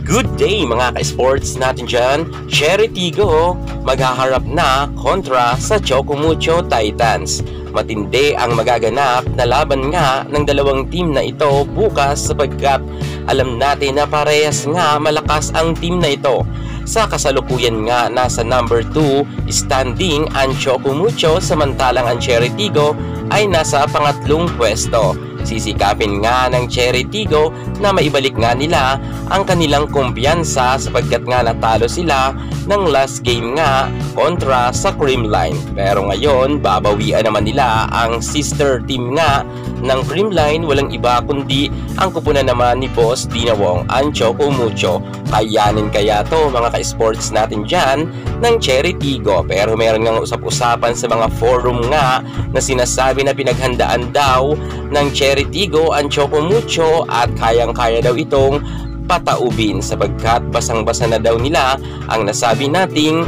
Good day mga ka-sports natin dyan. Cherry Tigo maghaharap na kontra sa Chocomucho Titans. Matindi ang magaganap na laban nga ng dalawang team na ito bukas sapagkat alam natin na parehas nga malakas ang team na ito. Sa kasalukuyan nga nasa number 2 standing ang Chocomucho samantalang ang Cherry Tigo ay nasa pangatlong pwesto. Sisikapin nga ng Cherry Tigo na maibalik nga nila ang kanilang kumpiyansa sapagkat nga natalo sila ng last game nga kontra sa Creamline. Pero ngayon babawian naman nila ang sister team nga ng Creamline, walang iba kundi ang kupunan naman ni Boss Dinawong, ang Chocomucho. Kayanin kaya to mga ka-sports natin dyan ng Cherry Tigo. Pero meron nga usap-usapan sa mga forum nga na sinasabi na pinaghandaan daw ng Cherry Tigo ang Chocomucho at kayang-kaya daw itong pataubin sapagkat basang-basa na daw nila ang nasabi nating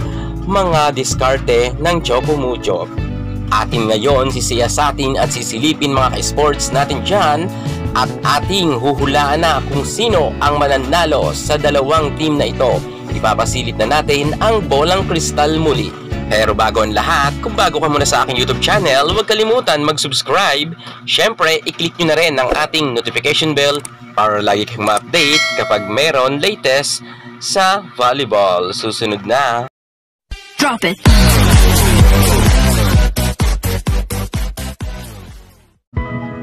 mga diskarte ng Chocomucho. Atin ngayon sisiyasatin at sisilipin mga ka-sports natin dyan at ating huhulaan na kung sino ang mananalo sa dalawang team na ito. Ipapasilip na natin ang bolang kristal muli. Pero bago ang lahat, kung bago ka muna sa aking YouTube channel, huwag kalimutan mag-subscribe. Syempre, i-click nyo na rin ang ating notification bell para lagi kang ma-update kapag meron latest sa volleyball. Susunod na. Drop it!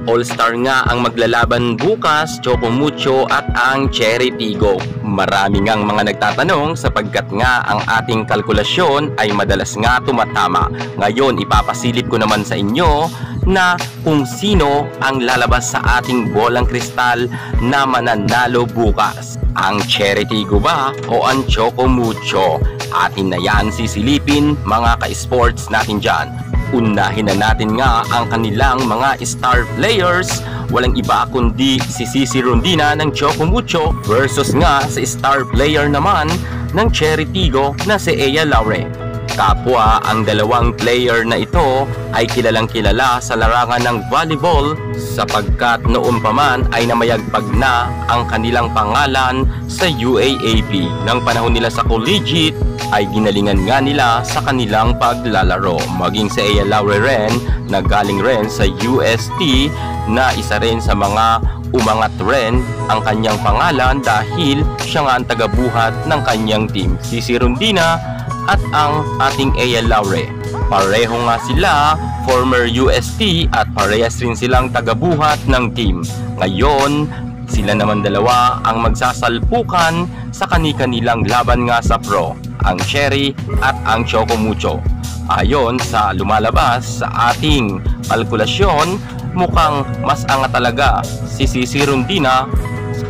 All-Star nga ang maglalaban bukas, Chocomucho at ang Cherry Tigo. Marami ngang mga nagtatanong sapagkat nga ang ating kalkulasyon ay madalas nga tumatama. Ngayon ipapasilip ko naman sa inyo na kung sino ang lalabas sa ating bolang kristal na mananalo bukas. Ang Cherry Tigo ba o ang Chocomucho? Atin na yan sisilipin mga ka-sports natin dyan. Unahin na natin nga ang kanilang mga star players. Walang iba kundi si Cici Rondina ng Chocomucho versus nga sa star player naman ng Cherry Tigo na si Ea Laure. Kapwa ang dalawang player na ito ay kilalang kilala sa larangan ng volleyball sapagkat noon pa man ay namayagpag na ang kanilang pangalan sa UAAP. Nang panahon nila sa collegiate ay ginalingan nga nila sa kanilang paglalaro. Maging sa Ea Laure rin na galing rin sa UST na isa rin sa mga umangat rin ang kanyang pangalan dahil siya nga ang tagabuhat ng kanyang team. Cici Rondina at ang ating Ea Laure. Pareho nga sila former UST at parehas rin silang tagabuhat ng team. Ngayon, sila naman dalawa ang magsasalpukan sa kani-kanilang laban nga sa pro, ang Cherry at ang Chocomucho. Ayon sa lumalabas sa ating kalkulasyon, mukhang mas angat talaga si Cici Rondina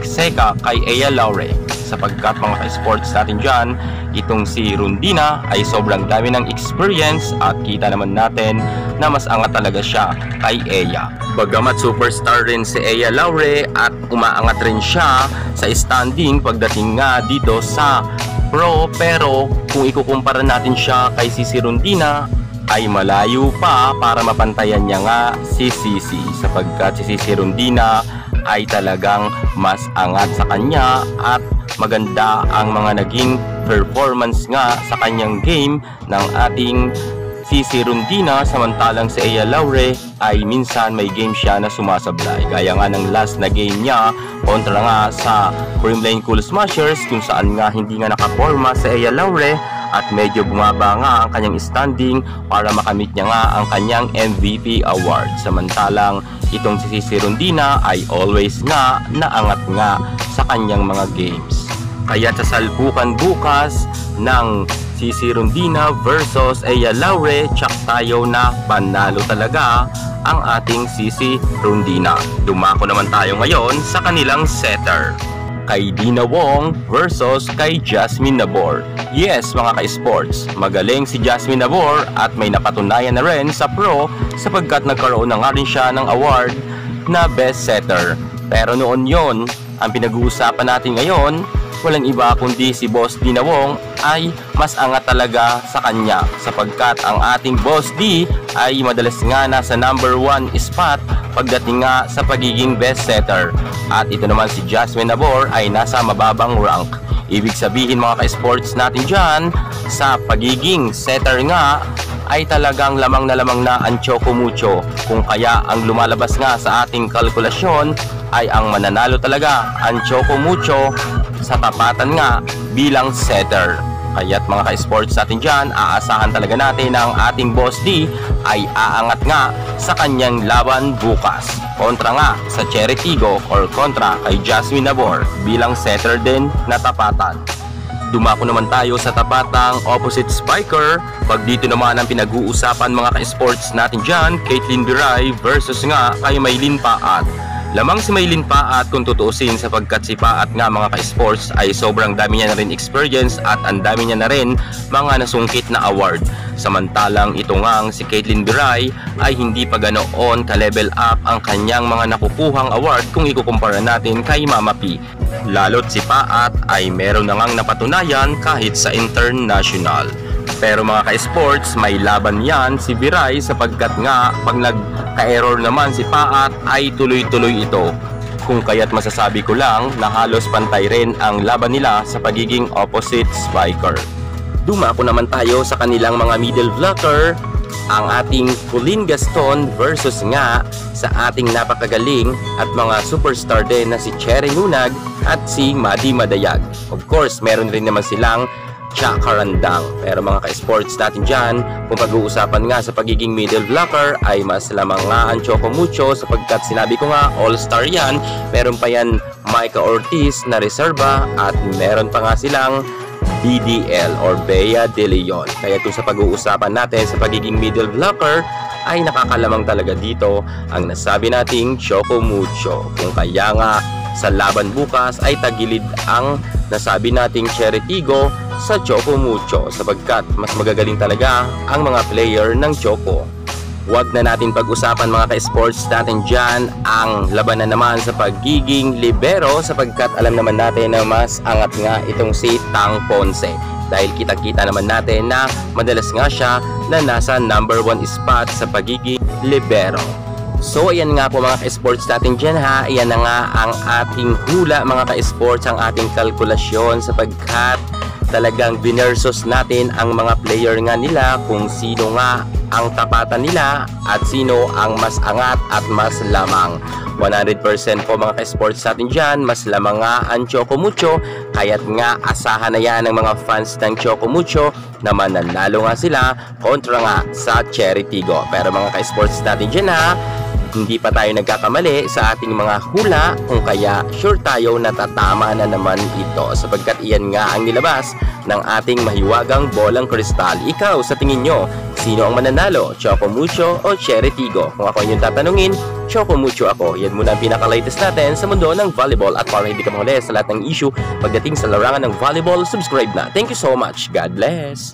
seka kay Ea Laure sapagkat mga sports natin dyan, itong si Rondina ay sobrang dami ng experience at kita naman natin na mas angat talaga siya kay Ea. Bagamat superstar rin si Ea Laure at umaangat rin siya sa standing pagdating nga dito sa pro, pero kung ikukumpara natin siya kay Cici Rondina ay malayo pa para mapantayan niya nga si Cici sapagkat si Cici Rondina ay talagang mas angat sa kanya at maganda ang mga naging performance nga sa kanyang game ng ating Cici Rondina samantalang si Ea Laure ay minsan may game siya na sumasablay. Gaya nga ng last na game niya kontra nga sa Creamline Cool Smashers kung saan nga hindi nga nakaporma si Ea Laure at medyo bumaba nga ang kanyang standing para makamit niya nga ang kanyang MVP award. Samantalang itong si Cici Rondina ay always nga naangat nga sa kanyang mga games. Kaya sasalpukan bukas ng Cici Rondina versus Ea Laure, tsak tayo na panalo talaga ang ating Cici Rondina. Dumako naman tayo ngayon sa kanilang setter, kay Dina Wong versus kay Jasmine Nabor. Yes mga ka-sports, magaling si Jasmine Nabor at may napatunayan na rin sa pro sapagkat nagkaroon na nga rin siya ng award na best setter. Pero noon yon, ang pinag-uusapan natin ngayon, walang iba kundi si Boss Dina Wong ay mas angat talaga sa kanya sapagkat ang ating Boss D ay madalas nga nasa number 1 spot pagdating nga sa pagiging best setter. At ito naman si Jasmine Nabor ay nasa mababang rank. Ibig sabihin mga ka-sports natin dyan, sa pagiging setter nga ay talagang lamang na ang Choco Mucho. Kung kaya ang lumalabas nga sa ating kalkulasyon ay ang mananalo talaga ang Choco Mucho sa tapatan nga bilang setter. Kaya't mga ka-sports natin dyan, aasahan talaga natin na ang ating Boss D ay aangat nga sa kanyang laban bukas. Kontra nga sa Cherry Tigo or kontra kay Jasmine Nabor bilang setter din na tapatan. Dumako naman tayo sa tapatang opposite spiker. Pag dito naman ang pinag-uusapan mga ka-sports natin dyan, Caitlin Biray versus nga kay Maylin Paat. Lamang si Maylin Paat kung tutuusin sapagkat si Paat nga mga ka-sports ay sobrang dami niya na rin experience at ang dami niya na rin mga nasungkit na award. Samantalang ito ngang si Caitlin Biray ay hindi pa ganoon ka-level up ang kanyang mga nakukuhang award kung ikukumpara natin kay Mama P. Lalo't si Paat ay meron na ngang napatunayan kahit sa international. Pero mga ka-sports, may laban yan si Biray sapagkat nga pag nagka-error naman si Paat ay tuloy-tuloy ito. Kung kaya't masasabi ko lang na halos pantay rin ang laban nila sa pagiging opposite spiker. Dumako naman tayo sa kanilang mga middle blocker, ang ating Pauline Gaston versus nga sa ating napakagaling at mga superstar din na si Cherry Nunag at si Maddie Madayag. Of course, meron rin naman silang Chaka Randang. Pero mga ka-sports natin dyan, kung pag-uusapan nga sa pagiging middle blocker ay mas lamang nga ang Choco Mucho sapagkat sinabi ko nga all-star yan. Meron pa yan Micah Ortiz na reserva at meron pa nga silang BDL or Bea De Leon. Kaya kung sa pag-uusapan natin sa pagiging middle blocker ay nakakalamang talaga dito ang nasabi nating Choco Mucho. Kung kaya nga sa laban bukas ay tagilid ang nasabi nating Cherry Tigo sa Choco Mucho sapagkat mas magagaling talaga ang mga player ng Choco. Huwag na natin pag-usapan mga ka-sports natin dyan ang labanan naman sa pagiging libero sapagkat alam naman natin na mas angat nga itong si Tang Ponce. Dahil kita-kita naman natin na madalas nga siya na nasa number 1 spot sa pagiging libero. So ayan nga po mga ka-sports natin dyan ha. Ayan na nga ang ating hula mga ka-sports, ang ating kalkulasyon sapagkat talagang binersos natin ang mga player nga nila kung sino nga ang tapatan nila at sino ang mas angat at mas lamang. 100% po mga ka-sports natin dyan, mas lamang nga ang Choco Mucho, kaya't nga asahan na yan ng mga fans ng Choco Mucho na mananalo nga sila kontra nga sa Cherry Tigo. Pero mga ka-sports natin dyan ha, hindi pa tayo nagkakamali sa ating mga hula kung kaya sure tayo na tatama na naman ito sapagkat iyan nga ang nilabas ng ating mahiwagang bolang kristal. Ikaw sa tingin nyo, sino ang mananalo? Choco Mucho o Cherry Tigo? Kung ako yung tatanungin, Choco Mucho ako. Yan muna ang pinaka-latest natin sa mundo ng volleyball at para hindi ka mahuli sa lahat ng issue pagdating sa larangan ng volleyball, subscribe na. Thank you so much. God bless.